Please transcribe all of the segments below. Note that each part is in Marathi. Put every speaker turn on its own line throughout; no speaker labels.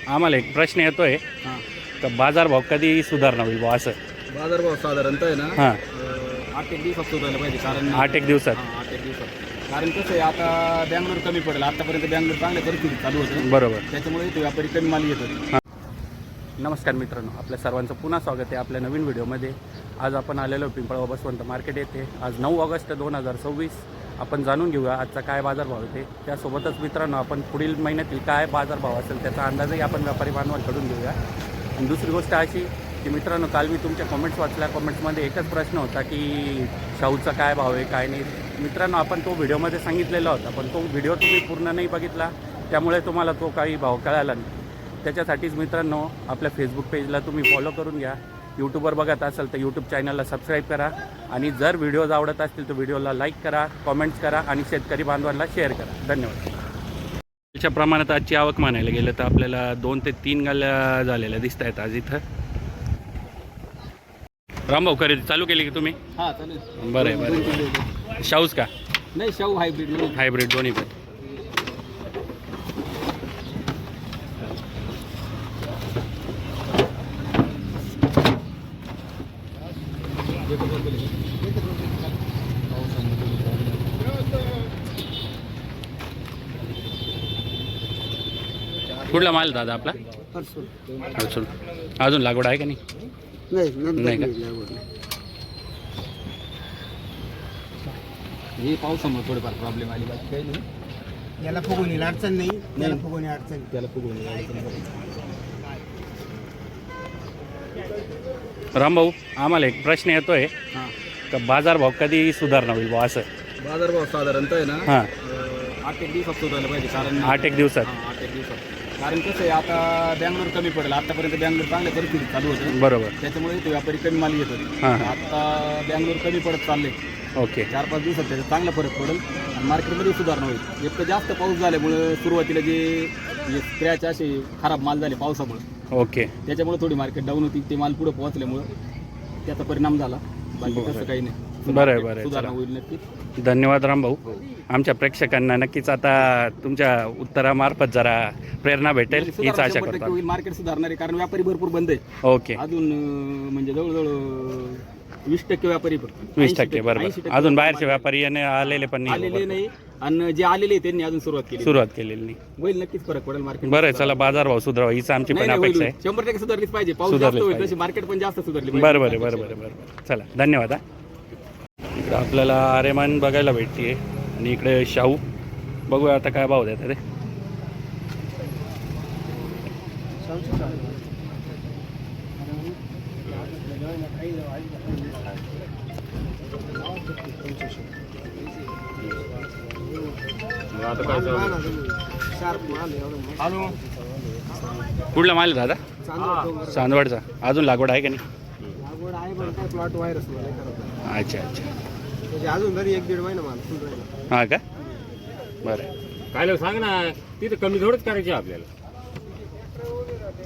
आम्हाला एक प्रश्न येतोय
हां
का बाजारभाव कधी सुधारणा होईल बुवा असं.
बाजारभाव साधारणतः आहे ना
हां
8 एक दिवसात सुधारला पाहिजे कारण
8 दिवसात.
8 एक दिवसात कारण कसं आहे आता बँगलोर कमी पडेल आतापर्यंत बँगलोर चांगल्या परिस्थितीत चालू होतं
बरोबर.
त्याच्यामुळे इथे व्यापारी कमी माल येतात.
नमस्कार मित्रांनो, आपल्या सर्वांचं पुन्हा स्वागत आहे आपल्या नवीन व्हिडिओमध्ये. आज आपण आलेलो पिंपळगाव बसवंत मार्केट येथे. आज 9 ऑगस्ट 2026. आपण जाणून घेऊया आजचा काय बाजारभाव येते. त्यासोबतच मित्रांनो आपण पुढील महिन्यातील काय बाजारभाव असेल त्याचा अंदाजही आपण व्यापारी बांधवांकडून घेऊया. आणि दुसरी गोष्ट अशी की मित्रांनो, काल मी तुमच्या कमेंट्स वाचल्या. कमेंट्समध्ये एकच प्रश्न होता की शाहूचा काय भाव आहे काय नाही. मित्रांनो, आपण तो व्हिडिओमध्ये सांगितलेला होता, पण तो व्हिडिओ तुम्ही पूर्ण नाही बघितला, त्यामुळे तुम्हाला तो काही भाव कळाला नाही. त्याच्यासाठीच मित्रांनो, आपल्या फेसबुक पेजला तुम्ही फॉलो करून घ्या. यूट्यूबवर बघत असाल तर यूट्यूब चॅनलला सबस्क्राईब करा. आणि जर व्हिडिओज आवडत असतील तर व्हिडिओला लाईक करा, कॉमेंट्स करा आणि शेतकरी बांधवांना शेअर करा. धन्यवाद. त्याच्या प्रमाणात आजची आवक म्हणायला गेलं तर आपल्याला 2 ते 3 गाल्या झालेल्या दिसत आहेत आज इथं. रामभाऊ, खरेदी चालू केली की तुम्ही?
हां चालेल.
बरं आहे बरं आहे. शाहूच का?
नाही शाहू हायब्रिड
दोन्ही पण. कुठला माल दादा आपला? अजून लागवड आहे का नाही? नाही का?
हे पावसामुळे थोडीफार प्रॉब्लेम आली, बाकी काही नाही.
याला फुगवणी अडचण नाही, त्याला फुगवणी अडचण.
त्याला फुगवून
रामभाऊ, आम्हाला एक प्रश्न येतोय
हां
का बाजारभाव कधी सुधारणा होईल बुवा असं.
बाजारभाव साधारणतः आहे ना
हां
8 एक दिवसात सुधारला पाहिजे कारण
8 दिवसात.
8 एक दिवसात कारण कसं आहे आता बँगलोर कमी पडेल आतापर्यंत बँगलोर चांगल्या परिस्थितीत चालू होतं
बरोबर.
त्याच्यामुळे इथे व्यापारी कमी माल येतात.
हां.
आता बँगलोर कमी पडत चालले,
ओके.
4-5 दिवसात त्याचा चांगला फरक पडेल आणि मार्केटमध्ये सुधारणा होईल. एक तर जास्त पाऊस झाल्यामुळे सुरुवातीला जे स्क्रॅच असे खराब माल झाले पावसामुळे,
ओके.
त्याच्यामुळे थोडी मार्केट डाऊन होती. ते माल पुढे पोहोचल्यामुळे त्याचा परिणाम झाला, बाकी तसं काही नाही.
बरं आहे, बरं आहे.
सुधारणा
चला.
होईल नक्की.
धन्यवाद रामभाऊ. आमच्या प्रेक्षकांना नक्कीच आता तुमच्या उत्तरामार्फत जरा प्रेरणा भेटेल हीच आशा करतो.
होईल मार्केट सुधारणार आहे कारण व्यापारी भरपूर बंद आहे.
ओके.
अजून म्हणजे जवळजवळ 20% व्यापारी फक्त.
20% बरोबर.
80%
अजून बाहेरचे व्यापारी येणे आलेले पण
आलेले
नाही,
नाही आणि जे आलेले त्यांनी अजून सुरुवात केलेली
नाही.
होईल. नक्कीच फरक पडेल मार्केट.
बरं आहे, चला बाजारभाव सुधारावा हीच आमची पण अपेक्षा आहे.
100% सुधारलीच पाहिजे. पाऊस
सुधारलीच
जास्त होईल
पाहिजे.
तशी मार्केट पण जास्त सुधारली
बरं बरं बरं बरं बरं. चला धन्यवाद. इकडे आपल्याला आरेमान बघायला भेटते आणि इकडे शाहू. बघूया आता काय भाव देतात ते. कुठला माल आहे दादा? चांदवडचा. अजून लागवड आहे का नाही?
लागवड आहे पण काय प्लॉट व्हायरस
अच्छा अच्छा.
म्हणजे अजून तरी 1-1.5 महिना माल फुल राहिला.
हां का? बरं.
काय लोक सांग ना, तिथं कमी थोडंच करायचे आपल्याला.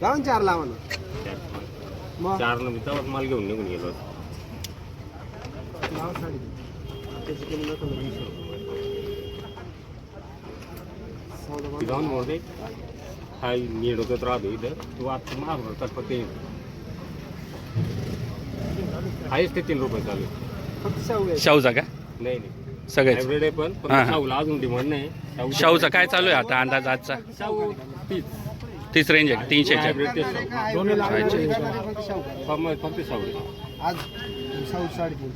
जाऊन 4 लावा ना मग
4 तेव्हाच माल घेऊन निघून गेलो.
लावा 3.5. त्याची कमी नको ना.
ती जाऊन मोडते हा नीड होत राहतो इथं. तू आता मागवतो तर फक्त हायच ते 3 रुपये चालू आहे.
फक्त शाहू आहे.
शाहूचा का?
नाही नाही
सगळेच.
हायब्रिड आहे पण फक्त
हां.
शाहूला अजून डिमांड नाही.
शाहूचा काय चालू आहे आता अंदाज आजचा?
शाहू
30 रेंज आहे 300च्या.
हायब्रिड ते शाहू.
दोन्ही लागवड
अच्छा.
फक्त शाहू आहे.
फक्त शाहू.
आज शाहू 350.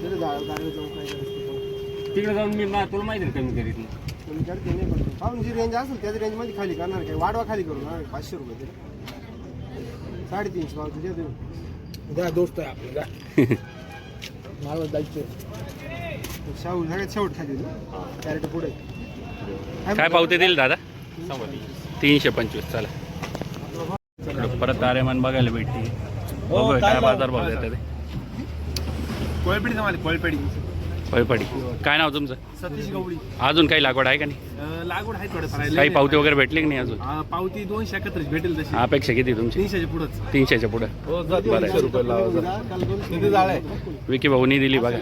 तिथे जाऊन काय करायचं
तिकडे जाऊन मी ना तुला माहिती आहे कमी करीत नाही.
तुम्ही करते नाही पण पाहून जी रेंज असेल त्याच रेंजमध्ये खाली करणार काय वाढवा खाली करू ना 500 रुपये तरी 350 पाव तुझ्या देऊ द्या. दोस्त आहे आपलं मला जायचं शाहू सगळ्यात शेवट खाली कॅरेट पुढे
काय पावते दिल दादा? 325. चला इकडं परत आरेमान बघायला भेटते. बघूया काय बाजारभाव देतात ते.
कोळपेडी जमाली कोळपेडी.
फळफडी. काय नाव तुमचं?
सतीश गवळी.
अजून काही लागवड आहे का नाही?
लागवड आहे थोडंफार.
काही पावती वगैरे भेटली की नाही अजून?
पावती 231 भेटेल तशी.
अपेक्षा किती तुमची?
300च्या पुढंच.
300च्या पुढं. बरं आहे.
किती जाळे
विकी भाऊनी दिली बघा.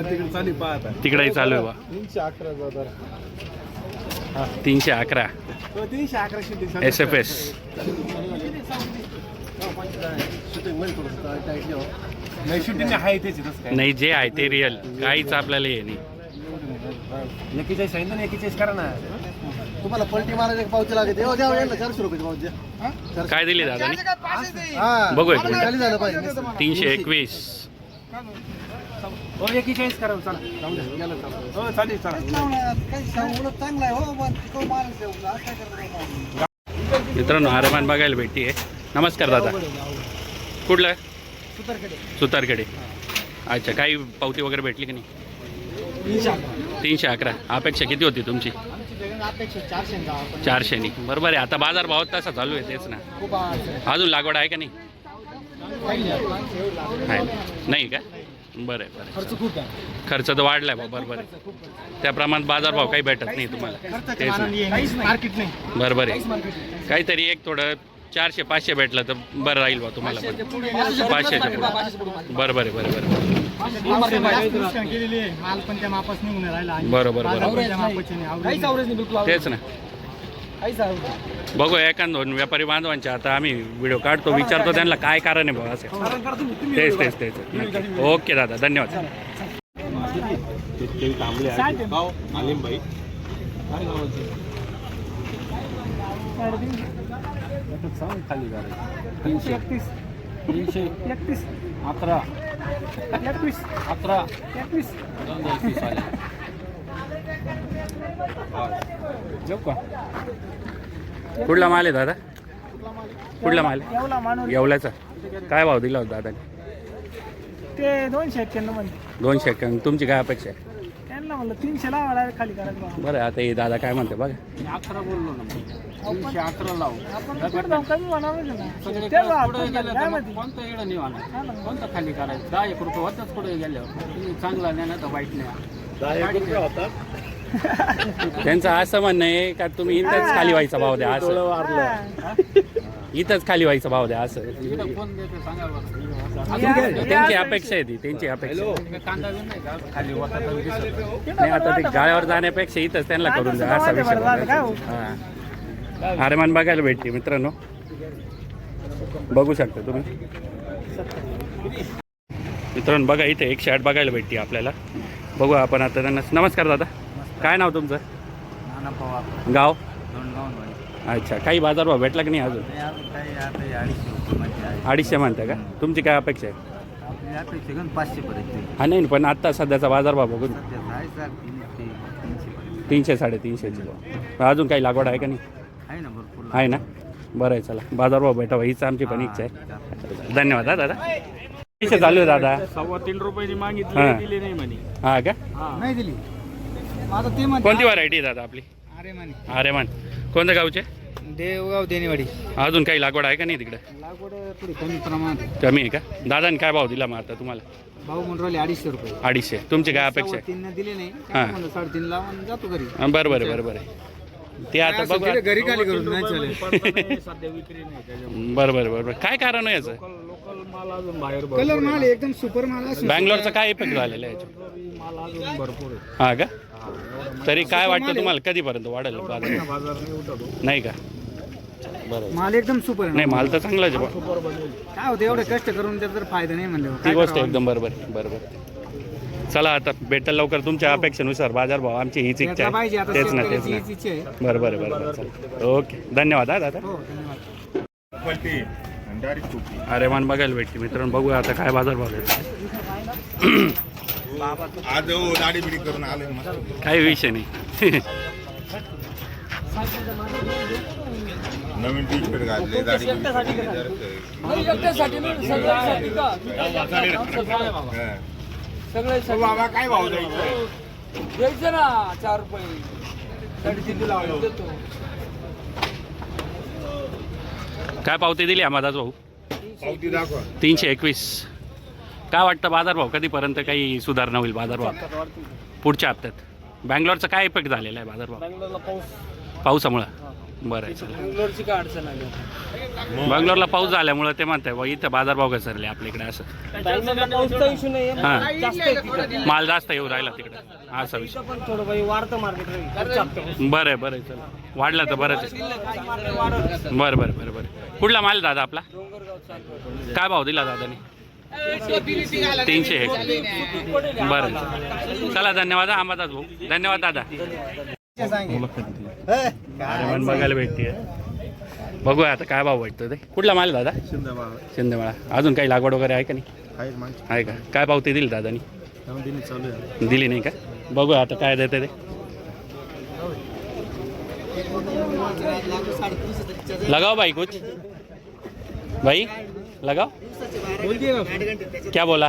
तिकडे चालू पाहता.
तिकडेही चालू आहे बा.
311 हजार
311
तो 311 शूटिंग
SFS.
नाही शूटिंग आहे त्याची तसं काय
नाही जे आहे ते रिअल, काहीच आपल्याला हे नाही.
41 आहे ना 41 करा ना तुम्हाला पलटी मारायचे पावती लागते द्या 400 रुपये पावती द्या.
काय दिली दादानी?
हा
बघू एक मिनिट.
खाली झालं पाहिजे
321.
हो 41 करा चला जाऊ द्या गेलं चला हो चालेल चला चांगला आहे हो
मित्रांनो आरेमान बघायला भेटती आहे. नमस्कार दादा, कुठलं? सुतारकडे. अच्छा, काही पावती वगैरे भेटली की नाही? 311. अपेक्षा किती होती तुमची? 400. बरोबर आहे. आता बाजार भाव तसा चालू आहे तेच ना. अजून लागवड आहे का नाही? आहे नाही का? बरं आहे बरं.
खर्च खूप आहे
खर्च तर वाढलाय भाऊ, बरोबर आहे. त्या प्रमाणात बाजारभाव काही भेटत नाही तुम्हाला, तेच ना.
मार्केट नाही
बरोबर आहे. काहीतरी एक थोडं 400-500 भेटलं तर बरं राहील बा तुम्हाला पण. 500च्या पुढे. बरोबर आहे बरोबर आहे.
केलेली आहे माल पण त्या मापास निघून राहिला
बरोबर बरोबर. तेच ना. बघू एखाद दोन व्यापारी बांधवांच्या आता आम्ही व्हिडिओ काढतो, विचारतो त्यांना काय कारण आहे बाबा असं. तेच तेच तेच नक्की. ओके दादा, धन्यवाद.
खाली गाडी 331 331 11 21 11 21 21 आले. जाऊ का?
कुठला माल आहे दादा? कुठला माल आहे? येवल्याचा. काय भाव दिला होता दादा?
ते 291 म्हणते
291. तुमची काय अपेक्षा आहे?
त्यांना म्हणलं 300 लावा खाली करायचं
बरं आता हे दादा काय म्हणते बघा.
11 बोललो ना, 311 लावू.
आपण कुठं जाऊ कमी म्हणावं ना
सगळे
ते जाऊ
पुढे
आपण
गेलं
काय
तर
माहिती
कोणतं येणं नाही होणार. कोणतं खाली करायचं? 10 रुपये होतच पुढे गेल्यावर. तुम्ही चांगला नाही ना तर वाईट नाही.
त्यांचं असं म्हणणं आहे का तुम्ही इथंच खाली व्हायचा भाव द्या, असं इथंच खाली व्हायचा भाव द्या असं.
इकडं कोण देते सांगा बरं.
त्यांची अपेक्षा आहे ती, त्यांची अपेक्षा.
कांदा बी नाही का खाली होता तर दिसत.
नाही आता ते गाळ्यावर जाण्यापेक्षा इथंच त्यांना करून द्या असा विषय बोलायचा. हां, आरेमान बघायला भेटते मित्रांनो, बघू शकता तुम्ही. मित्रांनो बघा इथे 108 बघायला भेटते आपल्याला. बघू आपण आता त्यांना. नमस्कार दादा, काय नाव तुमचं? गाव? अच्छा, काही बाजारभाव भेटला की नाही अजून? 250 म्हणता का? तुमची काय अपेक्षा आहे?
500 पर्यंत
हा नाही पण आत्ता सध्याचा बाजारभाव बघून 300-350 भाव. अजून काही लागवड आहे का नाही?
आहे ना भरपूर
आहे ना. बरं आहे, चला बाजारभाव भेटावा हीच आमची पण इच्छा आहे. धन्यवाद हा दादा. पैसे चालू आहे दादा?
3.25 रुपये
हां.
मागितले, दिले नाही म्हणे.
हा का?
नाही दिली आता ते म्हणते
कोणती व्हरायटी दादा आपली?
अरे माने
आरेमान. कोणत्या गावचे?
देवगाव देणेवाडी
अजून काही लागवड आहे का नाही तिकडे?
लागवड थोडी कमी प्रमाणात
कमी आहे का? दादाने काय भाव दिला मग आता तुम्हाला?
भाऊ म्हणून राहिले 250 रुपये
250. तुमची काय अपेक्षा आहे?
3 दिले नाही
हां.
म्हणलं 3.5 लावा आणि जातो घरी
बरोबर आहे बरोबर आहे. ते आता बघू.
घरी खाली करून नाही चालेल.
सध्या विक्री नाही त्याच्यामुळे.
बरोबर बरोबर. काय कारण आहे याचं?
लोकल माल अजून बाहेर
कलर माल एकदम सुपर माल असतो.
बँगलोरचा काय इफेक्ट झालेला आहे याच्यावर?
माल अजून भरपूर आहे.
हा का? तरी काय वाटतं तुम्हाला कधीपर्यंत वाढेल बाजार?
बाजार नाही उठतो.
नाही का? बरं.
माल एकदम सुपर
नाही माल तर चांगलाच आहे बा.
काय होतं एवढे कष्ट करून त्याचा फायदा नाही म्हणले
ती गोष्ट एकदम बरोबर आहे, बरोबर. चला आता भेटेल लवकर तुमच्या अपेक्षेनुसार बाजारभाव. आमची हीच इच्छा
पाहिजे
आहे.
आता
तेच ना तेच ना.
शेतकऱ्याची इच्छा आहे.
बरोबर आहे बरोबर. चला ओके, धन्यवाद हा दादा.
हो धन्यवाद.
अरे मान बघायला भेटते मित्रांनो. बघूया आता काय बाजारभाव आहे.
आज दाढी बिडी करून आले
काही विषय नाही.
नवीन टी शर्ट घातले दाढी बाबा काय भाव
द्यायचं ना 4 रुपये 3.5 देतो.
काय पावती दिली आम्हाला भाऊ?
पावती दाखवा.
321. काय वाटतं बाजारभाव कधीपर्यंत काही सुधारणा होईल बाजारभाव पुढच्या हप्त्यात? बँगलोरचा काय इफेक्ट झालेला आहे बाजारभाव? पावसामुळं. बरं आहे चला.
बँगलोरची काय अडचण आली?
बँगलोरला पाऊस झाल्यामुळं ते म्हणताय बा इथं बाजारभाव घसरले आपल्या इकडे असं.
पाऊसचा इश्यू नाही
हां, माल जास्त येऊ राहिला तिकडे. असा विषय
पण थोडं बाई वाढतं मार्केट
बरं आहे बरं आहे चला वाढला तर बरंच आहे. बरं बरं बरं बरं कुठला माल दादा आपला काय भाव दिला दादाने 300 एक बरं चला धन्यवाद अंबादास भाऊ धन्यवाद दादा पण बघायला भेटते बघूया आता काय भाव भेटतो ते कुठला माल दादा शिंदेमाळा अजून काही लागवड वगैरे आहे का नाही आहे का काय भाव ते दिली दादानी दिली नाही का बघूया आता काय देते ते लगाओ भाई कुछ भाई लगाओ क्या बोला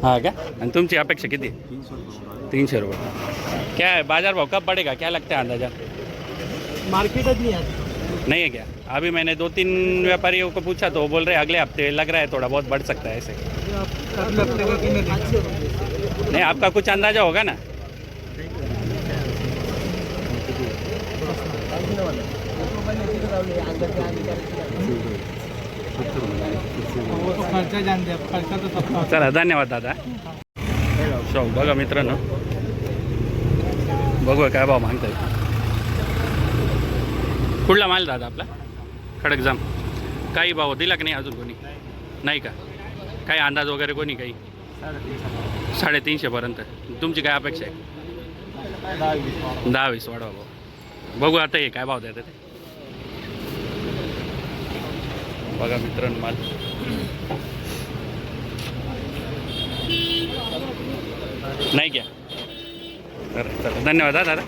हाँ क्या आणि तुमची अपेक्षा किती 300 रुपये क्या है बाजार भाव कब बढ़ेगा क्या लगता है अंदाजा
मार्केट
नहीं है क्या अभी मैंने 2-3 व्यापारियों को पूछा तो वो बोल रहे हैं अगले हफ्ते लग रहा है थोड़ा बहुत बढ़ सकता है ऐसे नहीं आपका कुछ अंदाजा होगा ना चला धन्यवाद दादा शो बघा मित्रांनो बघूया काय भाव मागताय कुठला माल दादा आपला खडकजाम काही भाव दिला की नाही अजून कोणी नाही का काही अंदाज वगैरे कोणी काही 350 पर्यंत तुमची काय अपेक्षा आहे 10-20 वाढवा भाऊ बघू आता हे काय भाव देतात ते बघा मित्रांनो माल नाही क्या चला धन्यवाद दादा